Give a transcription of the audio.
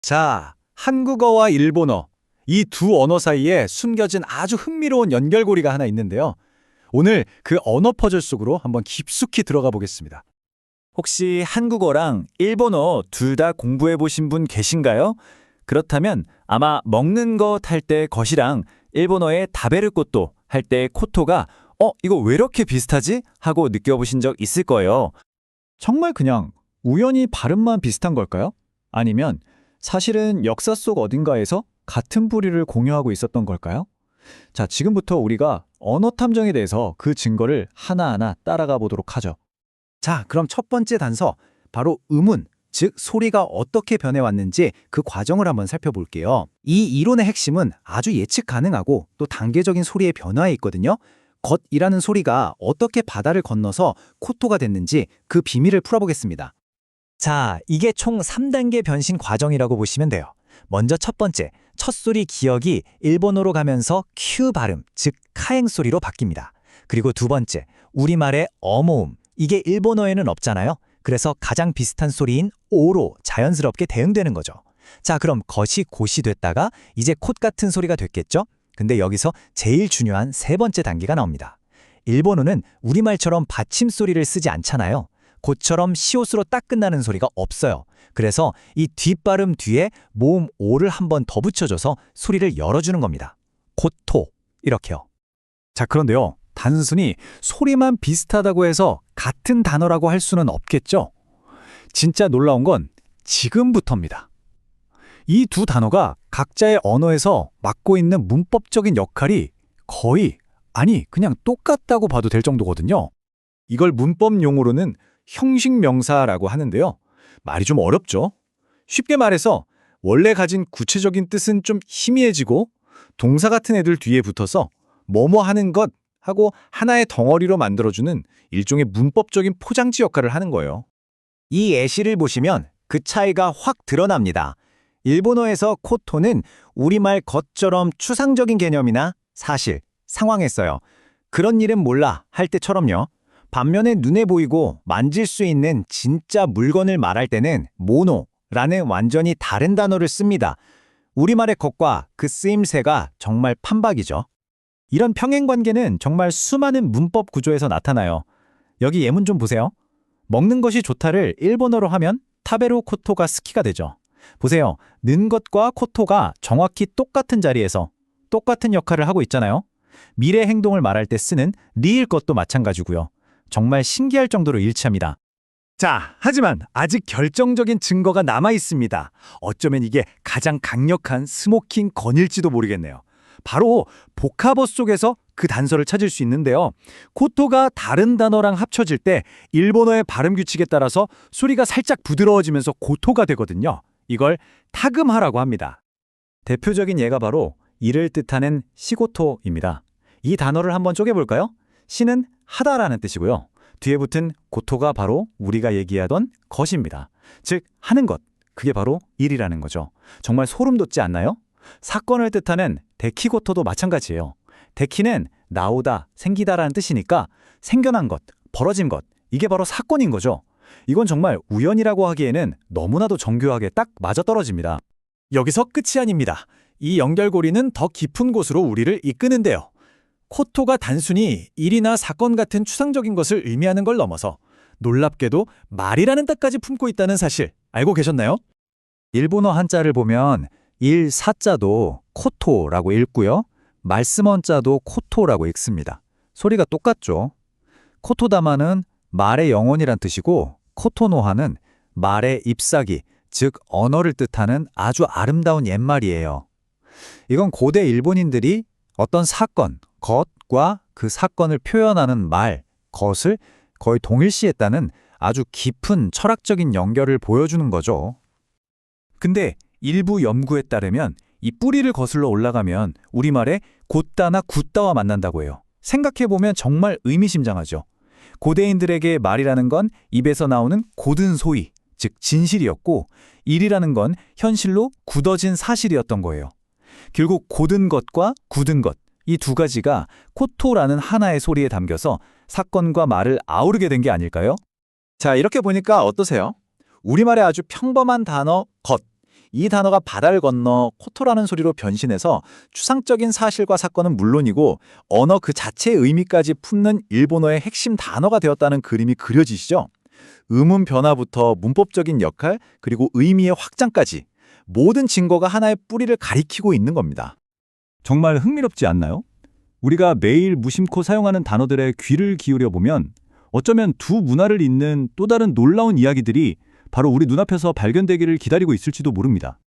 자, 한국어와 일본어, 이 두 언어 사이에 숨겨진 아주 흥미로운 연결고리가 하나 있는데요. 오늘 그 언어 퍼즐 속으로 한번 깊숙이 들어가 보겠습니다. 혹시 한국어랑 일본어 둘 다 공부해 보신 분 계신가요? 그렇다면 아마 먹는 것 할 때 것이랑 일본어의 다베르코토 할 때 코토가 이거 왜 이렇게 비슷하지? 하고 느껴보신 적 있을 거예요. 정말 그냥 우연히 발음만 비슷한 걸까요? 아니면 사실은 역사 속 어딘가에서 같은 뿌리를 공유하고 있었던 걸까요? 자, 지금부터 우리가 언어 탐정에 대해서 그 증거를 하나하나 따라가 보도록 하죠. 자, 그럼 첫 번째 단서, 바로 음운, 즉 소리가 어떻게 변해왔는지 그 과정을 한번 살펴볼게요. 이 이론의 핵심은 아주 예측 가능하고 또 단계적인 소리의 변화에 있거든요. 겉이라는 소리가 어떻게 바다를 건너서 코토가 됐는지 그 비밀을 풀어보겠습니다. 자, 이게 총 3단계 변신 과정이라고 보시면 돼요. 먼저 첫 번째, 첫 소리 기억이 일본어로 가면서 큐 발음, 즉 카행 소리로 바뀝니다. 그리고 두 번째, 우리말의 어모음, 이게 일본어에는 없잖아요. 그래서 가장 비슷한 소리인 오로 자연스럽게 대응되는 거죠. 자, 그럼 것이 곧이 됐다가 이제 콧 같은 소리가 됐겠죠? 근데 여기서 제일 중요한 세 번째 단계가 나옵니다. 일본어는 우리말처럼 받침 소리를 쓰지 않잖아요. 곧처럼 시옷으로 딱 끝나는 소리가 없어요. 그래서 이 뒷발음 뒤에 모음 오를 한 번 더 붙여줘서 소리를 열어주는 겁니다. 코토, 이렇게요. 자, 그런데요. 단순히 소리만 비슷하다고 해서 같은 단어라고 할 수는 없겠죠? 진짜 놀라운 건 지금부터입니다. 이 두 단어가 각자의 언어에서 맡고 있는 문법적인 역할이 거의, 아니, 그냥 똑같다고 봐도 될 정도거든요. 이걸 문법 용어로는 형식명사라고 하는데요. 말이 좀 어렵죠? 쉽게 말해서 원래 가진 구체적인 뜻은 좀 희미해지고 동사 같은 애들 뒤에 붙어서 뭐뭐 하는 것 하고 하나의 덩어리로 만들어주는 일종의 문법적인 포장지 역할을 하는 거예요. 이 예시를 보시면 그 차이가 확 드러납니다. 일본어에서 코토는 우리말 것처럼 추상적인 개념이나 사실, 상황에 써요. 그런 일은 몰라 할 때처럼요. 반면에 눈에 보이고 만질 수 있는 진짜 물건을 말할 때는 모노라는 완전히 다른 단어를 씁니다. 우리말의 것과 그 쓰임새가 정말 판박이죠. 이런 평행관계는 정말 수많은 문법 구조에서 나타나요. 여기 예문 좀 보세요. 먹는 것이 좋다를 일본어로 하면 타베로 코토가 스키가 되죠. 보세요. 는 것과 코토가 정확히 똑같은 자리에서 똑같은 역할을 하고 있잖아요. 미래 행동을 말할 때 쓰는 리일 것도 마찬가지고요. 정말 신기할 정도로 일치합니다. 자, 하지만 아직 결정적인 증거가 남아 있습니다. 어쩌면 이게 가장 강력한 스모킹 건일지도 모르겠네요. 바로 복합어 속에서 그 단서를 찾을 수 있는데요. 코토가 다른 단어랑 합쳐질 때 일본어의 발음 규칙에 따라서 소리가 살짝 부드러워지면서 고토가 되거든요. 이걸 타금하라고 합니다. 대표적인 예가 바로 이를 뜻하는 시고토입니다. 이 단어를 한번 쪼개볼까요? 시는 하다라는 뜻이고요. 뒤에 붙은 고토가 바로 우리가 얘기하던 것입니다. 즉, 하는 것. 그게 바로 일이라는 거죠. 정말 소름 돋지 않나요? 사건을 뜻하는 데키고토도 마찬가지예요. 데키는 나오다, 생기다라는 뜻이니까 생겨난 것, 벌어진 것, 이게 바로 사건인 거죠. 이건 정말 우연이라고 하기에는 너무나도 정교하게 딱 맞아떨어집니다. 여기서 끝이 아닙니다. 이 연결고리는 더 깊은 곳으로 우리를 이끄는데요. 코토가 단순히 일이나 사건 같은 추상적인 것을 의미하는 걸 넘어서 놀랍게도 말이라는 뜻까지 품고 있다는 사실 알고 계셨나요? 일본어 한자를 보면 일 사자도 코토라고 읽고요. 말씀 원자도 코토라고 읽습니다. 소리가 똑같죠. 코토다마는 말의 영혼이란 뜻이고 코토노하는 말의 잎사귀, 즉 언어를 뜻하는 아주 아름다운 옛말이에요. 이건 고대 일본인들이 어떤 사건, 것과 그 사건을 표현하는 말, 것을 거의 동일시했다는 아주 깊은 철학적인 연결을 보여주는 거죠. 근데 일부 연구에 따르면 이 뿌리를 거슬러 올라가면 우리말의 곧다나 굳다와 만난다고 해요. 생각해보면 정말 의미심장하죠. 고대인들에게 말이라는 건 입에서 나오는 고든 소위, 즉 진실이었고 일이라는 건 현실로 굳어진 사실이었던 거예요. 결국 고든 것과 굳은 것, 이 두 가지가 코토라는 하나의 소리에 담겨서 사건과 말을 아우르게 된 게 아닐까요? 자, 이렇게 보니까 어떠세요? 우리말의 아주 평범한 단어 것, 이 단어가 바다를 건너 코토라는 소리로 변신해서 추상적인 사실과 사건은 물론이고 언어 그 자체의 의미까지 품는 일본어의 핵심 단어가 되었다는 그림이 그려지시죠? 의문 변화부터 문법적인 역할, 그리고 의미의 확장까지 모든 증거가 하나의 뿌리를 가리키고 있는 겁니다. 정말 흥미롭지 않나요? 우리가 매일 무심코 사용하는 단어들에 귀를 기울여 보면 어쩌면 두 문화를 잇는 또 다른 놀라운 이야기들이 바로 우리 눈앞에서 발견되기를 기다리고 있을지도 모릅니다.